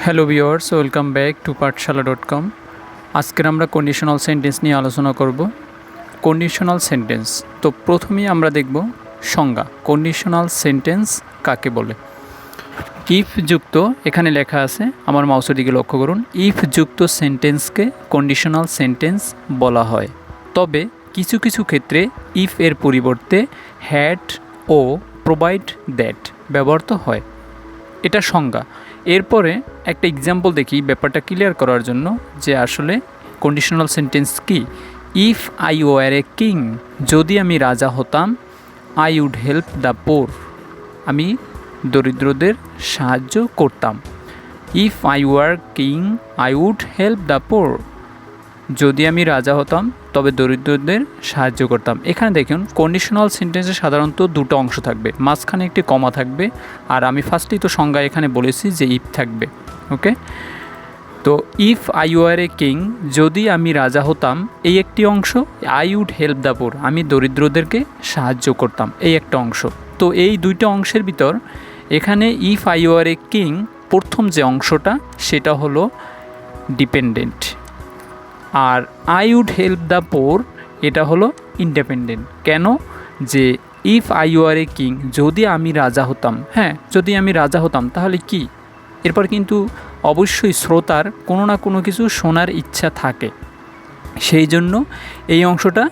Hello viewers, welcome back to Pathshala dot com. আজকের আমরা conditional sentence নিয়ে আলোচনা করব। কন্ডিশনাল সেন্টেন্স, তো প্রথমেই আমরা দেখব সংজ্ঞা। কন্ডিশনাল সেন্টেন্স কাকে বলে? ইফ যুক্ত, এখানে লেখা আছে, আমার মাউসের দিকে লক্ষ্য করুন। ইফ যুক্ত সেন্টেন্সকে কন্ডিশনাল সেন্টেন্স বলা হয়, তবে কিছু কিছু ক্ষেত্রে ইফ এর পরিবর্তে হ্যাড ও প্রোভাইড দ্যাট ব্যবহৃত হয়। এটা সংজ্ঞা। এরপরে একটা এক্সাম্পল দেখি ব্যাপারটা ক্লিয়ার করার জন্য যে আসলে কন্ডিশনাল সেন্টেন্স কি। If I were a king, যদি আমি রাজা হতাম, I would help the poor, আমি দরিদ্রদের সাহায্য করতাম। If I were king I would help the poor, যদি আমি রাজা হতাম তবে দরিদ্রদের সাহায্য করতাম। এখানে দেখুন কন্ডিশনাল সেন্টেন্সে সাধারণত দুটো অংশ থাকবে, মাঝখানে একটি কমা থাকবে, আর আমি ফার্স্টেই তো সংজ্ঞা এখানে বলেছি যে ইফ থাকবে। ওকে, তো if I were a king, যদি আমি রাজা হতাম, এই একটি অংশ। I would help the poor, আমি দরিদ্রদেরকে সাহায্য করতাম, এই একটা অংশ। তো এই দুইটা অংশের ভিতর এখানে if I were a king প্রথম যে অংশটা সেটা হলো ডিপেন্ডেন্ট, আর I would help the poor এটা হলো ইন্ডিপেন্ডেন্ট। কেন? যে if I were a king, যদি আমি রাজা হতাম, হ্যাঁ যদি আমি রাজা হতাম তাহলে কি, এরপর কিন্তু অবশ্যই শ্রোতার কোনো না কোনো কিছু শোনার ইচ্ছা থাকে, সেই জন্য এই অংশটা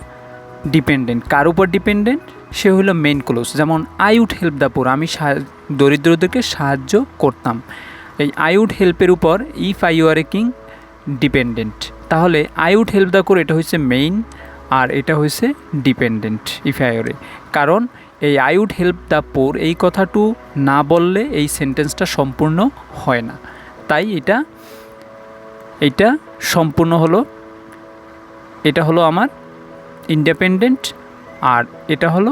ডিপেন্ডেন্ট। কার উপর ডিপেন্ডেন্ট? সে হলো মেইন ক্লোজ। যেমন I would help the poor, আমি দরিদ্রদেরকে সাহায্য করতাম। এই আই উড হেল্পের উপর if I were a king dependent. তাহলে I would help the poor এটা হচ্ছে মেইন, আর এটা হচ্ছে dependent if I were a. কারণ এই I would help the poor এই কথাটু না বললে এই সেন্টেন্সটা সম্পূর্ণ হয় না। তাই এটা সম্পূর্ণ হলো, এটা হলো আমার ইন্ডিপেন্ডেন্ট, আর এটা হলো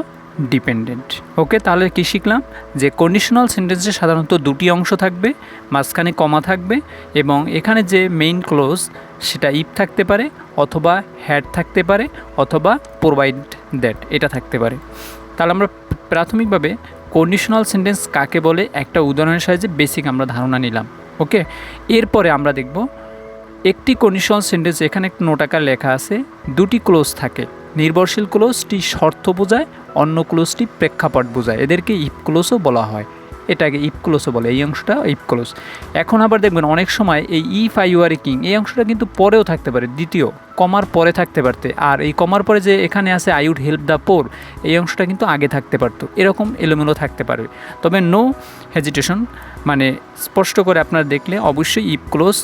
ডিপেন্ডেন্ট। ওকে, তাহলে কী শিখলাম? যে কন্ডিশনাল সেন্টেন্সে সাধারণত দুটি অংশ থাকবে, মাঝখানে কমা থাকবে, এবং এখানে যে মেইন ক্লোজ সেটা ইফ থাকতে পারে, অথবা হ্যাড থাকতে পারে, অথবা প্রোভাইড দ্যাট এটা থাকতে পারে। তাহলে আমরা প্রাথমিকভাবে কন্ডিশনাল সেন্টেন্স কাকে বলে একটা উদাহরণের সাহায্যে বেসিক আমরা ধারণা নিলাম। ওকে, এরপরে আমরা দেখব একটি কন্ডিশনাল সেন্টেন্স, এখানে একটা নোট আকার লেখা আছে, দুটি ক্লোজ থাকে। নির্ভরশীল ক্লোজটি শর্ত বোঝায়, অন্য ক্লোজটি প্রেক্ষাপট বোঝায়, এদেরকে ইফ ক্লোজও বলা হয়। এটাকে ইফ ক্লোজও বলে, এই অংশটা ইফ ক্লোজ। এখন আবার দেখবেন অনেক সময় এই if I were a king এই অংশটা কিন্তু পরেও থাকতে পারে, দ্বিতীয় কমার পরে থাকতে পারতে, আর এই কমার পরে যে এখানে আছে I would help the poor এই অংশটা কিন্তু আগে থাকতে পারতো, এরকম এলোমেলো থাকতে পারবে। তবে নো হেজিটেশন, মানে স্পষ্ট করে আপনারা দেখলে অবশ্যই ইফ ক্লোজ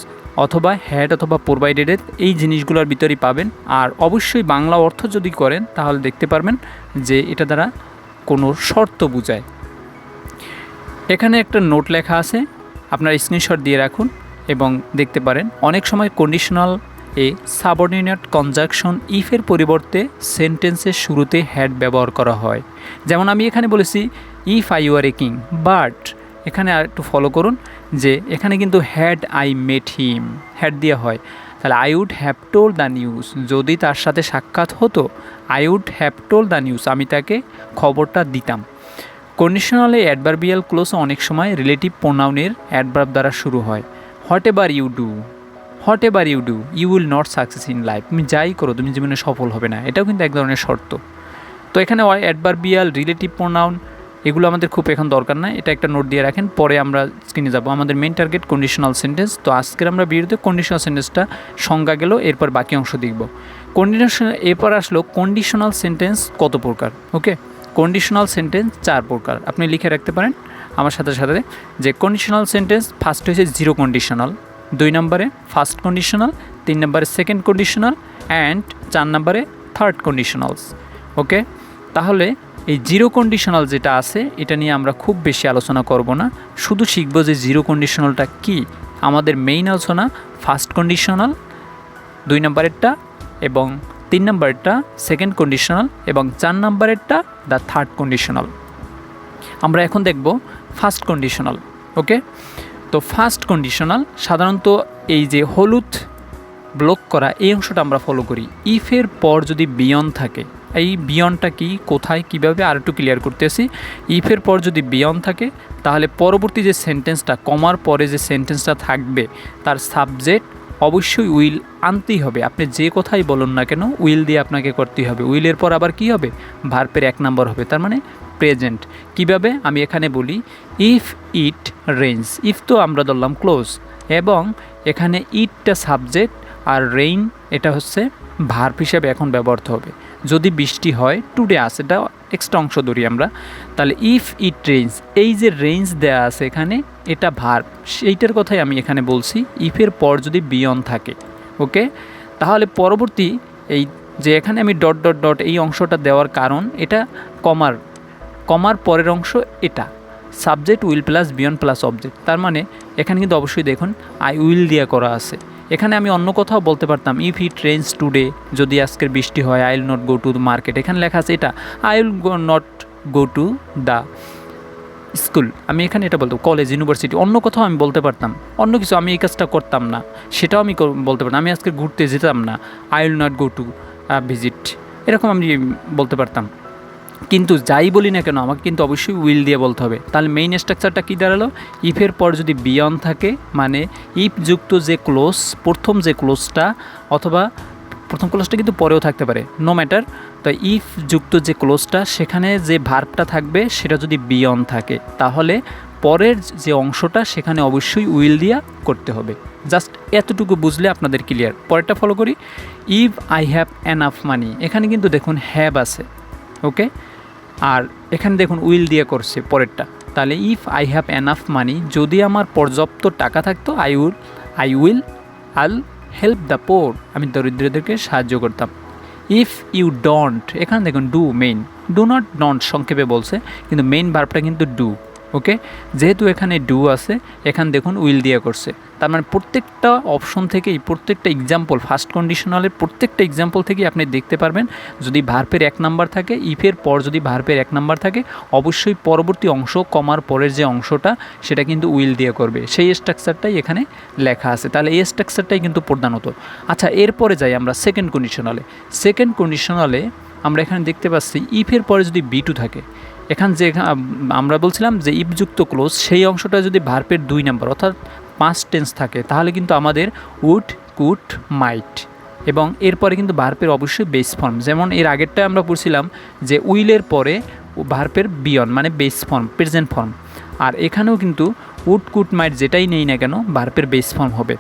অথবা হ্যাড অথবা প্রোভাইডেড এই জিনিসগুলোর ভিতরেই পাবেন। আর অবশ্যই বাংলা অর্থ যদি করেন তাহলে দেখতে পারবেন যে এটা দ্বারা কোনো শর্ত বোঝায়। এখানে একটা নোট লেখা আছে, আপনার স্ক্রিনশট দিয়ে রাখুন এবং দেখতে পারেন। অনেক সময় কন্ডিশনাল এ সাবঅর্ডিনেট কনজাংশন ইফের পরিবর্তে সেন্টেন্সের শুরুতে হ্যাড ব্যবহার করা হয়। যেমন আমি এখানে বলেছি if I were a king, but এখানে আর একটু ফলো করুন যে এখানে কিন্তু had I met him, had দেওয়া হয়। তাহলে I would have told the news, যদি তার সাথে সাক্ষাৎ হতো, I would have told the news, আমি তাকে খবরটা দিতাম। কন্ডিশনালে অ্যাডভার্বিয়াল ক্লোজ অনেক সময় রিলেটিভ প্রোনাউনের অ্যাডভার্ব দ্বারা শুরু হয়। Whatever you do, whatever you do you will not success in life, তুমি যাই করো তুমি জীবনে সফল হবে না, এটাও কিন্তু এক ধরনের শর্ত। তো এখানে অ্যাডভার্বিয়াল, রিলেটিভ প্রোনাউন এগুলো আমাদের খুব এখন দরকার না, এটা একটা নোট দিয়ে রাখেন, পরে আমরা স্ক্রিনে যাব। আমাদের মেন টার্গেট কন্ডিশনাল সেন্টেন্স। তো আজকের আমরা ভিডিওতে কন্ডিশনাল সেন্টেন্সটা সংজ্ঞা গেল, এরপর বাকি অংশ দেখব। এরপর আসলো কন্ডিশনাল সেন্টেন্স কত প্রকার। ওকে, কন্ডিশনাল সেন্টেন্স 4 প্রকার, আপনি লিখে রাখতে পারেন আমার সাথে সাথে। যে কন্ডিশনাল সেন্টেন্স ফার্স্ট হয়েছে জিরো কন্ডিশনাল, 2 নম্বরে ফার্স্ট কন্ডিশনাল, 3 নম্বরে সেকেন্ড কন্ডিশনাল, অ্যান্ড 4 নম্বরে থার্ড কন্ডিশনালস। ওকে, তাহলে এই জিরো কন্ডিশনাল যেটা আছে এটা নিয়ে আমরা খুব বেশি আলোচনা করব না, শুধু শিখব যে জিরো কন্ডিশনালটা কি। আমাদের মেইন আলোচনা ফার্স্ট কন্ডিশনাল 2 নম্বরেরটা, এবং 3 নম্বরেরটা সেকেন্ড কন্ডিশনাল, এবং 4 নম্বরেরটা দ্য থার্ড কন্ডিশনাল। আমরা এখন দেখব ফার্স্ট কন্ডিশনাল। ওকে, তো ফার্স্ট কন্ডিশনাল সাধারণত এই যে হলুদ ব্লক করা, এই অংশটা আমরা ফলো করি। ইফের পর যদি বিয়ন্ড থাকে, এই বিয়ন্ডটা কি, কোথায়, কীভাবে আর একটু ক্লিয়ার করতেছি। ইফের পর যদি বিয়ন্ড থাকে তাহলে পরবর্তী যে সেন্টেন্সটা, কমার পরে যে সেন্টেন্সটা থাকবে তার সাবজেক্ট অবশ্যই উইল আনতেই হবে। আপনি যে কথাই বলুন না কেন উইল দিয়ে আপনাকে করতেই হবে। উইলের পর আবার কি হবে, ভার্বের 1 নম্বর হবে, তার মানে প্রেজেন্ট। কিভাবে, আমি এখানে বলি ইফ ইট রেইনস, ইফ তো আমরা ধরলাম ক্লোজ, এবং এখানে ইটটা সাবজেক্ট আর রেইন এটা হচ্ছে ভার্ব হিসাবে এখন ব্যবহৃত হবে। যদি বৃষ্টি হয়, টুডে আসে, এটা এক্সট্রা অংশ ধরি আমরা, তাহলে ইফ ইট রেইনস, এই যে রেইনস দেয়া আছে এখানে, এটা ভার্ব, সেইটার কথাই আমি এখানে বলছি। ইফের পর যদি বিয়ন্ড থাকে, ওকে, তাহলে পরবর্তী এই যে এখানে আমি ডট ডট ডট এই অংশটা দেওয়ার কারণ, এটা কমার পরের অংশ, এটা subject will plus beyond plus object, তার মানে এখানে কিন্তু অবশ্যই দেখুন আই উইল দিয়ে করা আছে। এখানে আমি অন্য কথাও বলতে পারতাম, ইফ ইট রেইনস টুডে, যদি আজকের বৃষ্টি হয়, I will not go to the market, এখানে লেখা আছে এটা I will not go to the school, আমি এখানে এটা বলতাম কলেজ, ইউনিভার্সিটি, অন্য কোথাও আমি বলতে পারতাম, অন্য কিছু আমি এই কাজটা করতাম না, সেটাও আমি বলতে পারতাম, আমি আজকে ঘুরতে যেতাম না, I will not go to visit, এরকম আমি বলতে পারতাম। কিন্তু যাই বলি না কেন আমাকে কিন্তু অবশ্যই উইল দিয়ে বলতে হবে। তাহলে মেইন স্ট্রাকচারটা কী দাঁড়ালো, ইফের পর যদি বিয়ন্ড থাকে, মানে ইফ যুক্ত যে ক্লোজ, প্রথম যে ক্লোজটা, অথবা প্রথম ক্লোজটা কিন্তু পরেও থাকতে পারে, নো ম্যাটার, তো ইফ যুক্ত যে ক্লোজটা, সেখানে যে ভার্বটা থাকবে সেটা যদি বিয়ন্ড থাকে, তাহলে পরের যে অংশটা সেখানে অবশ্যই উইল দিয়া করতে হবে। জাস্ট এতটুকু বুঝলে আপনাদের ক্লিয়ার। পরেরটা ফলো করি, if I have enough money, এখানে কিন্তু দেখুন হ্যাভ আছে, ওকে, আর এখানে দেখুন উইল দিয়ে করছে পরেরটা, তাহলে if I have enough money, যদি আমার পর্যাপ্ত টাকা থাকতো, I will help the poor, আমি দরিদ্রদেরকে সাহায্য করতাম। ইফ ইউ ডোন্ট, এখানে দেখুন do main, do not don't সংক্ষেপে বলছে, কিন্তু মেইন ভার্বটা কিন্তু ডু, ওকে, যেহেতু এখানে ডু আছে, এখানে দেখুন উইল দিয়ে করছে, তার মানে প্রত্যেকটা অপশন থেকেই, প্রত্যেকটা এক্সাম্পল, ফার্স্ট কন্ডিশনালের প্রত্যেকটা এক্সাম্পল থেকেই আপনি দেখতে পারবেন, যদি ভার্বের 1 নাম্বার থাকে, ইফের পর যদি ভার্বের 1 নাম্বার থাকে, অবশ্যই পরবর্তী অংশ, কমার পরের যে অংশটা, সেটা কিন্তু উইল দিয়ে করবে, সেই স্ট্রাকচারটাই এখানে লেখা আছে। তাহলে এই স্ট্রাকচারটাই কিন্তু প্রধানত। আচ্ছা, এরপরে যাই আমরা সেকেন্ড কন্ডিশনালে। সেকেন্ড কন্ডিশনালে আমরা এখানে দেখতে পাচ্ছি ইফের পরে যদি বি2 থাকে, এখান যে আমরা বলছিলাম যে ইফযুক্ত ক্লোজ, সেই অংশটা যদি ভার্বের 2 নাম্বার অর্থাৎ পাস্ট টেন্স থাকে, তাহলে কিন্তু আমাদের উড, কুড, মাইট, এবং এরপরে কিন্তু ভার্বের অবশ্যই বেস ফর্ম, যেমন এর আগেরটা আমরা পড়ছিলাম যে উইলের পরে ভার্বের বিয়ন্ড মানে বেস ফর্ম, প্রেজেন্ট ফর্ম, আর এখানেও কিন্তু উড, কুড, মাইট যেটাই নেই না কেন ভার্বের বেস ফর্ম হবে।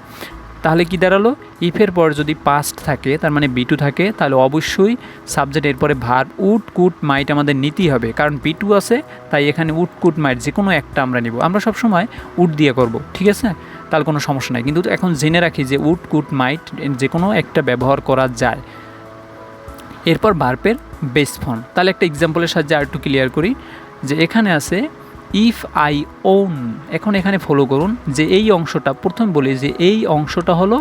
তাহলে কি দাঁড়ালো, ইফের পর যদি পাস্ট থাকে, তার মানে বি2 থাকে, তাহলে অবশ্যই সাবজেক্ট এরপরে ভার্ব উড, কুড, মাইট আমাদের নিতেই হবে, কারণ বি2 আছে, তাই এখানে উড, কুড, মাইট যে কোনো একটা আমরা নিব। আমরা সবসময় উড দিয়ে করব, ঠিক আছে, তাহলে কোনো সমস্যা নাই, কিন্তু এখন জেনে রাখি যে উড, কুড, মাইট যে কোনো একটা ব্যবহার করা যায়। এরপর ভার্বের বেস ফর্ম, তাহলে একটা এক্সাম্পলের সাহায্যে আর একটু ক্লিয়ার করি, যে এখানে আছে ইফ আই ওন, এখন এখানে ফলো করুন যে এই অংশটা, প্রথম বলি যে এই অংশটা হলো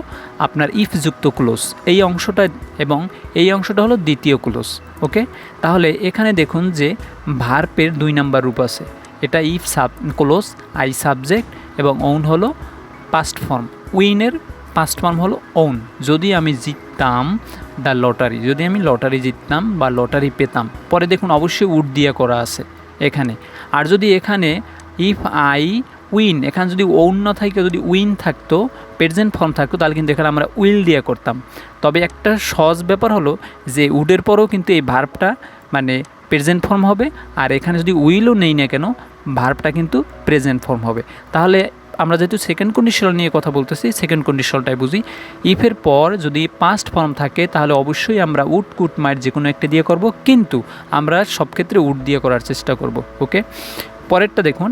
আপনার ইফযুক্ত ক্লোজ, এই অংশটা, এবং এই অংশটা হলো দ্বিতীয় ক্লোজ, ওকে। তাহলে এখানে দেখুন যে ভার্বের 2 নাম্বার রূপ আছে, এটা ইফ ক্লোজ, আই সাবজেক্ট, এবং ওন হলো পাস্ট ফর্ম, উইনের পাস্ট ফর্ম হলো ওন। যদি আমি জিততাম দ্য লটারি, যদি আমি লটারি জিততাম বা লটারি পেতাম, পরে দেখুন অবশ্যই উড দিয়ে করা আছে এখানে। আর যদি এখানে ইফ আই উইন, এখানে যদি ওন না থাকে, যদি উইন থাকতো, প্রেজেন্ট ফর্ম থাকতো, তাহলে কিন্তু এখানে আমরা উইল দিয়ে করতাম। তবে একটা সহজ ব্যাপার হলো যে উডের পরেও কিন্তু এই ভার্বটা মানে প্রেজেন্ট ফর্ম হবে, আর এখানে যদি উইলও নেই না কেন ভার্বটা কিন্তু প্রেজেন্ট ফর্ম হবে। তাহলে আমরা যেহেতু সেকেন্ড কন্ডিশনাল নিয়ে কথা বলতেছি, সেকেন্ড কন্ডিশনালটাই বুঝি। ইফের পর যদি পাস্ট ফর্ম থাকে, তাহলে অবশ্যই আমরা উড, কুড, মাইট যে কোনো একটা দিয়ে করব, কিন্তু আমরা সব ক্ষেত্রে উড দিয়ে করার চেষ্টা করব, ওকে। পরেরটা দেখুন,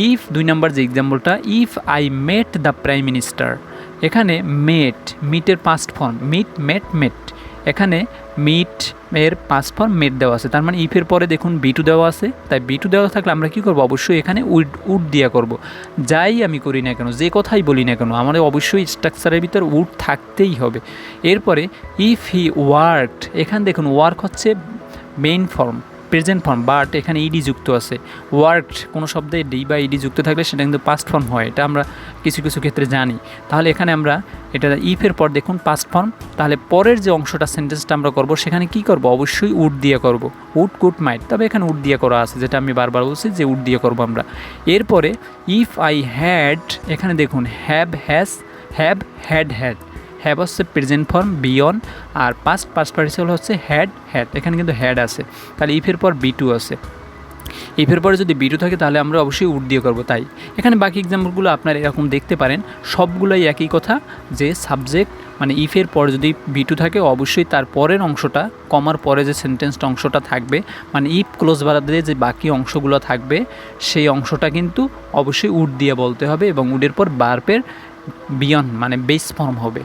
ইফ 2 নাম্বার যে এক্সাম্পলটা, if I met the prime minister, এখানে মিটের পাস্ট ফর্ম মিট, মেট, এখানে মিট এর পাস্ট ফর্ম মেট দেওয়া আছে, তার মানে ইফের পরে দেখুন বি2 দেওয়া আছে, তাই বি2 দেওয়া থাকলে আমরা কী করবো, অবশ্যই এখানে উড দিয়া করব। যাই আমি করি না কেন, যে কথাই বলি না কেন, আমাদের অবশ্যই স্ট্রাকচারের ভিতর উড থাকতেই হবে। এরপরে ইফ হি ওয়ার্কড, এখানে দেখুন ওয়ার্ক হচ্ছে main form, present form, but এখানে ইডি যুক্ত আছে। ওয়ার্কড কোনো শব্দে ডি বা ইডি যুক্ত থাকলে সেটা কিন্তু পাস্ট ফর্ম হয়, এটা আমরা কিছু কিছু ক্ষেত্রে জানি। তাহলে এখানে আমরা এটা ইফের পর দেখুন পাস্ট ফর্ম, তাহলে পরের যে অংশটা সেন্টেন্সটা আমরা করব সেখানে কি করব, অবশ্যই উড দিয়ে করব, উড কুড মাইট, তবে এখানে উড দিয়ে করা আছে, যেটা আমি বারবার বলছি যে উড দিয়ে করব আমরা। এরপরে ইফ আই হ্যাড, এখানে দেখুন have has, have had had, have হচ্ছে প্রেজেন্ট ফর্ম বিয়ন, আর পাস্ট পার্টিসিপল হচ্ছে হ্যাড হ্যাড, এখানে কিন্তু হ্যাড আছে, তাহলে ইফের পর বি2 আছে। ইফের পরে যদি বি2 থাকে তাহলে আমরা অবশ্যই উড দিয়ে করবো। তাই এখানে বাকি এক্সাম্পলগুলো আপনারা এরকম দেখতে পারেন, সবগুলোই একই কথা, যে সাবজেক্ট মানে ইফের পর যদি বি2 থাকে অবশ্যই তার পরের অংশটা, কমার পরে যে সেন্টেন্সটা অংশটা থাকবে, মানে ইফ ক্লোজ বাড়াতে যে বাকি অংশগুলো থাকবে সেই অংশটা কিন্তু অবশ্যই উড দিয়ে বলতে হবে, এবং উডের পর ভার্বের বিয়ন মানে বেস ফর্ম হবে।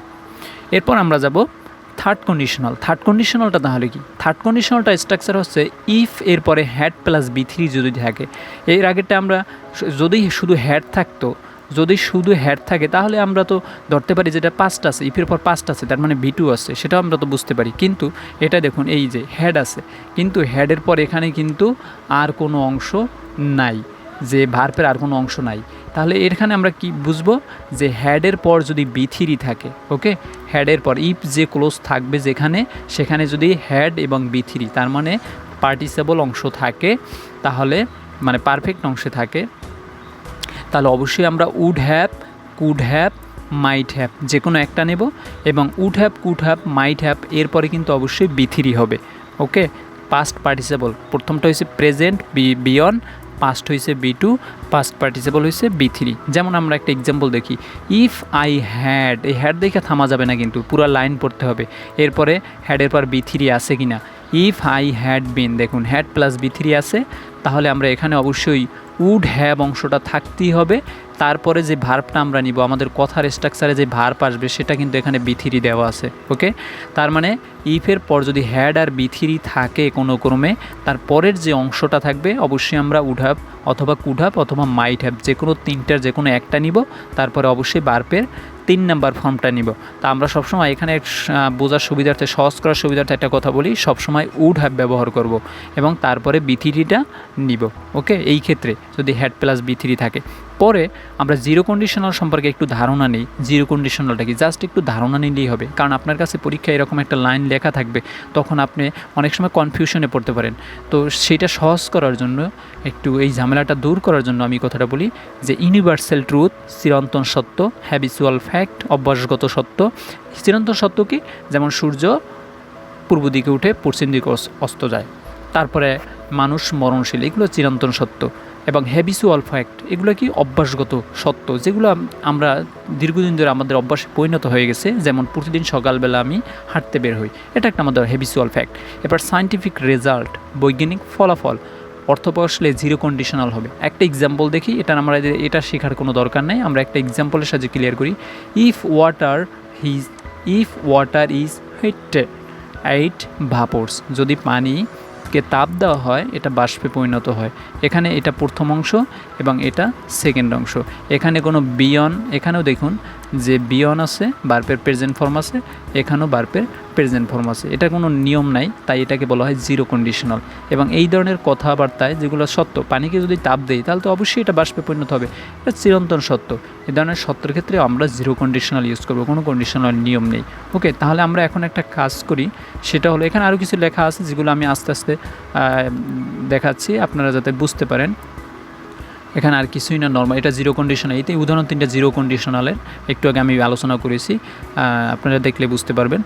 এরপর আমরা যাব থার্ড কন্ডিশনাল। থার্ড কন্ডিশনালটা তাহলে কি? থার্ড কন্ডিশনালটা স্ট্রাকচার হচ্ছে ইফ এরপরে হ্যাড প্লাস বি3 যদি থাকে। এর আগেরটা আমরা যদি শুধু হ্যাড থাকতো, যদি শুধু হ্যাড থাকে তাহলে আমরা তো ধরতে পারি যেটা পাস্ট আছে, ইফের পর পাস্ট আছে, তার মানে বি2 আছে, সেটাও আমরা তো বুঝতে পারি। কিন্তু এটা দেখুন এই যে হ্যাড আছে, কিন্তু হ্যাডের পর এখানে কিন্তু আর কোনো অংশ নাই, যে ভার্বের আর কোনো অংশ নাই, তাহলে এখানে আমরা কি বুঝবো, যে হ্যাডের পর যদি বি3 থাকে, ওকে, হ্যাডের পর ইফ যে ক্লোজ থাকবে যেখানে, সেখানে যদি হ্যাড এবং বি3 তার মানে পার্টিসিপল অংশ থাকে, তাহলে মানে পারফেক্ট অংশে থাকে, তাহলে অবশ্যই আমরা would have, could have, might have যে কোনো একটা নেব, এবং would have, could have, might have এরপরে কিন্তু অবশ্যই বি3 হবে। ওকে, পাস্ট পার্টিসিপল প্রথমটা হয়েছে প্রেজেন্ট বিয়ন, পাস্ট হয়েছে বি2, পাস্ট পার্টিসিপল হয়েছে বি3। যেমন আমরা একটা এক্সাম্পল দেখি, ইফ আই হ্যাড, এই হ্যাড দেখে থামা যাবে না, কিন্তু পুরো লাইন পড়তে হবে। এরপরে হ্যাডের পর বি3 আছে কি না, ইফ আই হ্যাড বিন, দেখুন হ্যাড প্লাস বি3 আছে, তাহলে আমরা এখানে অবশ্যই উড হ্যাভ অংশটা থাকতেই হবে। তারপরে যে ভার্বটা আমরা নিব, আমাদের কথার স্ট্রাকচারে যে ভার্ব আসবে সেটা কিন্তু এখানে বি3 দেওয়া আছে। ওকে, তার মানে ইফের পর যদি হ্যাড আর বি3 থাকে কোনো ক্রমে, তার পরের যে অংশটা থাকবে অবশ্যই আমরা উড হ্যাভ অথবা কুড হ্যাভ অথবা মাইট হ্যাভ যে কোনো তিনটার যে কোনো একটা নিব, তারপরে অবশ্যই ভার্বের 3 নাম্বার ফর্মটা নিব। তা আমরা সবসময় এখানে বোঝার সুবিধার্থে, সহজ করার সুবিধার্থে একটা কথা বলি, সবসময় উড হ্যাভ ব্যবহার করব এবং তারপরে বি3টা নিব। ওকে, এই ক্ষেত্রে যদি হ্যাড প্লাস বি3 থাকে। পরে আমরা জিরো কন্ডিশনাল সম্পর্কে একটু ধারণা নিই। জিরো কন্ডিশনালটা কি, জাস্ট একটু ধারণা নিলেই হবে, কারণ আপনার কাছে পরীক্ষায় এরকম একটা লাইন লেখা থাকবে, তখন আপনি অনেক সময় কনফিউশনে পড়তে পারেন। তো সেটা সহজ করার জন্য, একটু এই ঝামেলাটা দূর করার জন্য আমি কথাটা বলি যে ইউনিভার্সাল ট্রুথ, চিরন্তন সত্য, হ্যাবিচুয়াল ফ্যাক্ট, অভ্যাসগত সত্য। চিরন্তন সত্য কি, যেমন সূর্য পূর্ব দিকে উঠে পশ্চিম দিকে অস্ত যায়, তারপরে মানুষ মরণশীল, এগুলো চিরন্তন সত্য। এবং হ্যাবিচুয়াল ফ্যাক্ট, এগুলো কি অভ্যাসগত সত্য, যেগুলো আমরা দীর্ঘদিন ধরে আমাদের অভ্যাসে পরিণত হয়ে গেছে, যেমন প্রতিদিন সকালবেলা আমি হাঁটতে বের হই, এটা একটা আমাদের হ্যাবিচুয়াল ফ্যাক্ট। এবার সায়েন্টিফিক রেজাল্ট, বৈজ্ঞানিক ফলাফল, অর্থ আসলে জিরো কন্ডিশনাল হবে। একটা এক্সাম্পল দেখি, এটা আমরা এটা শেখার কোনো দরকার নেই, আমরা একটা এক্সাম্পলের সাহায্যে ক্লিয়ার করি। ইফ ওয়াটার ইজ হিটেড ইট ভাপোর্স, যদি পানিকে তাপ দেওয়া হয় এটা বাষ্পে পরিণত হয়। এখানে এটা প্রথম অংশ এবং এটা সেকেন্ড অংশ। এখানে কোনো বিয়ন, এখানেও দেখুন যে বিয়ন আছে, ভার্বের প্রেজেন্ট ফর্ম আছে, এখানেও ভার্বের প্রেজেন্ট ফর্ম আছে। এটা কোনো নিয়ম নাই, তাই এটাকে বলা হয় জিরো কন্ডিশনাল। এবং এই ধরনের কথাবার্তায় যেগুলো সত্য, পানিকে যদি তাপ দেই তাহলে তো অবশ্যই এটা বাষ্পে পরিণত হবে, এটা চিরন্তন সত্য। এই ধরনের সত্যের ক্ষেত্রে আমরা জিরো কন্ডিশনাল ইউজ করবো, কোনো কন্ডিশনাল নিয়ম নেই। ওকে, তাহলে আমরা এখন একটা কাজ করি, সেটা হলো এখানে আরও কিছু লেখা আছে যেগুলো আমি আস্তে আস্তে দেখাচ্ছি আপনারা যাতে বুঝতে পারেন। এখানে আর কিছুই না, নর্মাল, এটা জিরো কন্ডিশনাল। এই উদাহরণ 3টা জিরো কন্ডিশনালের, একটু আগে আমি আলোচনা করেছি, আপনারা দেখলে বুঝতে পারবেন।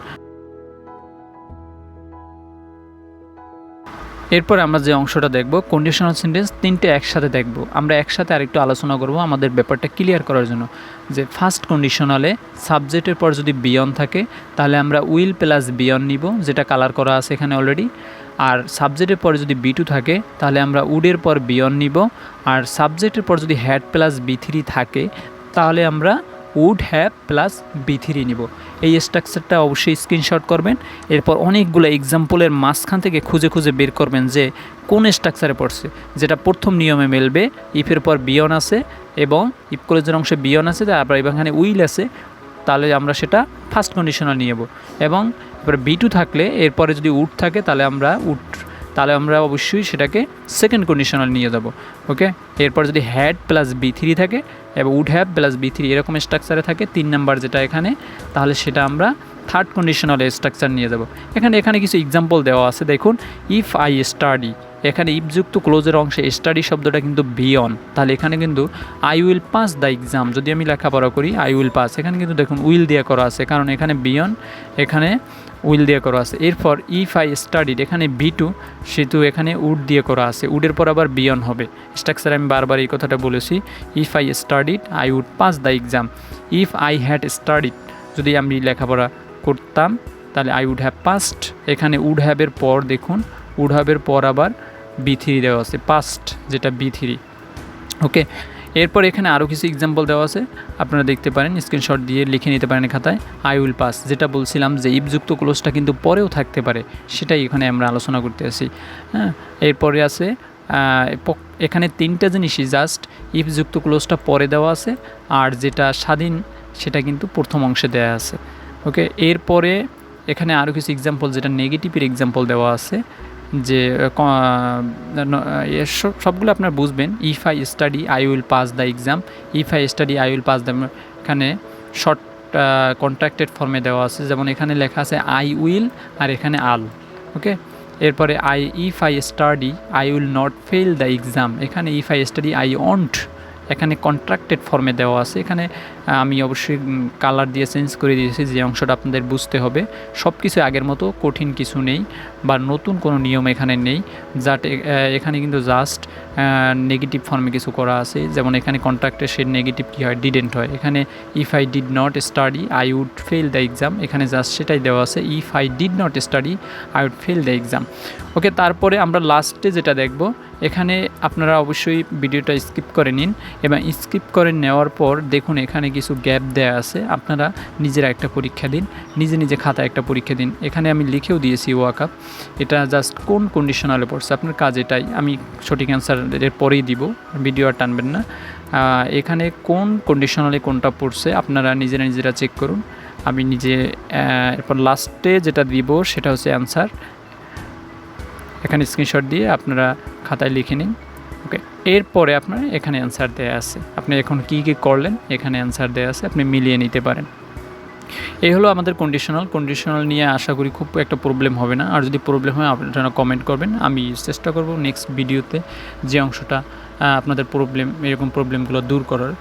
এরপর আমরা যে অংশটা দেখব, কন্ডিশনাল সেন্টেন্স 3টে একসাথে দেখব। আমরা একসাথে আরেকটু আলোচনা করব আমাদের ব্যাপারটা ক্লিয়ার করার জন্য। যে ফার্স্ট কন্ডিশনালে সাবজেক্টের পর যদি বিয়ন থাকে তাহলে আমরা উইল প্লাস বিয়ন নিব, যেটা কালার করা আছে এখানে অলরেডি। আর সাবজেক্টের পরে যদি বি2 থাকে তাহলে আমরা উডের পর বিয়ন নিব। আর সাবজেক্টের পর যদি হ্যাড প্লাস বি3 থাকে তাহলে আমরা উড হ্যাভ প্লাস বি3 নিব। এই স্ট্রাকচারটা অবশ্যই স্ক্রিনশট করবেন। এরপর অনেকগুলো এক্সাম্পলের মাঝখান থেকে খুঁজে খুঁজে বের করবেন যে কোন স্ট্রাকচারে পড়ছে, যেটা প্রথম নিয়মে মেলবে। ইফের পর বিয়ন আছে এবং ইফ কলেজের অংশে বিয়ন আছে, তারপর এখানে উইল আছে, তাহলে আমরা সেটা ফার্স্ট কন্ডিশনাল নিয়ে নেব। এবং এবার বি2 থাকলে এরপরে যদি উড থাকে তাহলে আমরা উড তাহলে আমরা অবশ্যই সেটাকে সেকেন্ড কন্ডিশনাল নিয়ে যাব। ওকে, এরপর যদি হ্যাড প্লাস B3 থাকে এবং উড হ্যাভ প্লাস B3 এরকম স্ট্রাকচারে থাকে 3 নাম্বার যেটা এখানে, তাহলে সেটা আমরা থার্ড কন্ডিশনাল স্ট্রাকচার নিয়ে যাব। এখানে কিছু এক্সাম্পল দেওয়া আছে, দেখুন ইফ আই স্টাডি, এখানে ইফযুক্ত ক্লোজের অংশে স্টাডি শব্দটা কিন্তু বি অন, তাহলে এখানে কিন্তু I will pass the exam, যদি আমি লেখাপড়া করি আই উইল পাস, এখানে কিন্তু দেখুন উইল দিয়ে করা আছে, কারণ এখানে বি অন, এখানে উইল দিয়ে করা আছে। এরপর ইফ আই স্টাডিড, এখানে B2 সেহেতু এখানে উড দিয়ে করা আছে, উডের পর আবার বি অন হবে। স্ট্রাকচার আমি বারবার এই কথাটা বলেছি, if I studied I would pass the exam. If I had studied, যদি আমি লেখাপড়া করতাম তাহলে আই উড হ্যাভ পাস্ট, এখানে উড হ্যাভের পর দেখুন উড হ্যাভের পর আবার B3 দেওয়া আছে, পাস্ট যেটা B3। ওকে, এরপর এখানে আরও কিছু এক্সাম্পল দেওয়া আছে, আপনারা দেখতে পারেন, স্ক্রিনশট দিয়ে লিখে নিতে পারেন খাতায়। আই উইল পাস, যেটা বলছিলাম যে ইফযুক্ত ক্লোজটা কিন্তু পরেও থাকতে পারে, সেটাই এখানে আমরা আলোচনা করতে আসি। হ্যাঁ, এরপরে আছে এখানে 3টা জিনিসই জাস্ট ইফযুক্ত ক্লোজটা পরে দেওয়া আছে, আর যেটা স্বাধীন সেটা কিন্তু প্রথম অংশে দেওয়া আছে। ওকে, এরপরে এখানে আরও কিছু এক্সাম্পল যেটা নেগেটিভের এক্সাম্পল দেওয়া আছে, যে সবগুলো আপনার বুঝবেন। If I study I will pass the exam, if I study I will pass the, এখানে শর্ট কন্ট্রাক্টেড ফর্মে দেওয়া আছে, যেমন এখানে লেখা আছে আই উইল আর এখানে আল। ওকে, এরপরে if I study I will not fail the exam, এখানে if I study I won't, এখানে কন্ট্রাক্টেড ফর্মে দেওয়া আছে। এখানে আমি অবশ্যই কালার দিয়ে চেঞ্জ করে দিয়েছি, যে অংশটা আপনাদের বুঝতে হবে। সব কিছু আগের মতো, কঠিন কিছু নেই বা নতুন কোনো নিয়ম এখানে নেই, এখানে কিন্তু জাস্ট নেগেটিভ ফর্মে কিছু করা আছে। যেমন এখানে কন্ট্রাক্টের সে নেগেটিভ কী হয়, ডিডেন্ট হয়। এখানে if I did not study I would fail the exam, এখানে জাস্ট সেটাই দেওয়া আছে, if I did not study I would fail the exam. Okay, তারপরে আমরা লাস্টে যেটা দেখব, এখানে আপনারা অবশ্যই ভিডিওটা স্কিপ করে নিন, এবং স্কিপ করে নেওয়ার পর দেখুন এখানে কিছু গ্যাপ দেয়া আছে, আপনারা নিজেরা একটা পরীক্ষা দিন, নিজে খাতায় একটা পরীক্ষা দিন। এখানে আমি লিখেও দিয়েছি ওয়াকআপ, এটা জাস্ট কোন কন্ডিশনালে পড়ছে, আপনার কাজ এটাই। আমি সঠিক অ্যান্সার এর পরেই দিব, ভিডিও আর টানবেন না। এখানে কোন কন্ডিশনালে কোনটা পড়ছে আপনারা নিজেরা চেক করুন। আমি নিজে এরপর লাস্টে যেটা দিব সেটা হচ্ছে অ্যান্সার, এখানে স্ক্রিনশট দিয়ে আপনারা খাতায় লিখে নিন। ওকে, এরপরে আপনার এখানে অ্যান্সার দেওয়া আছে, আপনি এখন কী করলেন এখানে অ্যান্সার দেওয়া আছে, আপনি মিলিয়ে নিতে পারেন। এই হলো আমাদের কন্ডিশনাল নিয়ে আশা করি খুব একটা প্রবলেম হবে না। আর যদি প্রবলেম হয় আপনারা কমেন্ট করবেন, আমি চেষ্টা করব নেক্সট ভিডিওতে যে অংশটা আপনাদের এরকম প্রবলেমগুলো দূর করার।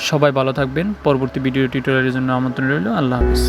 সবাই ভালো থাকবেন, পরবর্তী ভিডিও টিউটোরিয়ালের জন্য আমন্ত্রণ রইল। আল্লাহ হাফিজ।